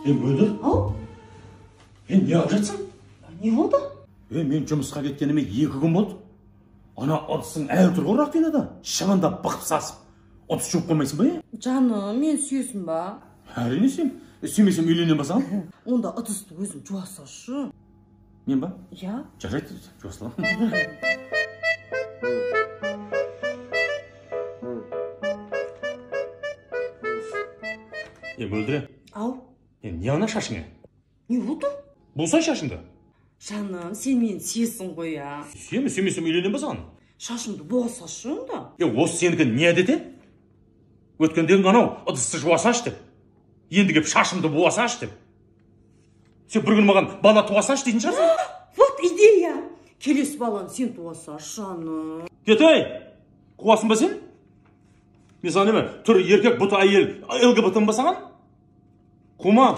Мөлдір? Ау? Не алып жатсың? Не болды? Мен жұмысқа кеткеніме 2 күн болды. Ана ыдысың әлі тұр ғой раковинада. Шығындап бықып сасып. Ыдыс жуып қоймайсың ба? Жаным, мен сүйесің ба? Әрине сүйем. Сүймесем үйленем ба саған? Онда ыдысты өзің жуа салшы. Мен ба? Я? Жарайды, жуа салам. Мөлдір. Ау? Не ана шашыңа? Не болды? Болсай шашыңды. Жаным, сен мені сүйесің ғой, я. Сүймесем үйленем ба саған? Шашымды боға салшы онда. Осы сенікі не әдеті? Өткендегі анау ыдысты жуа салшы деп. Енді кеп шашымды буа салшы деп. Сен бір күн маған бала туа салшы дейтін шығарсың? Вот идея. Келесі баланы сен туа салшы, жаным. Кетей! Қуасың ба сен? Мен саған неме, түрі еркек, бұты әйел, ЛГБТ-ң ба саған? Қума!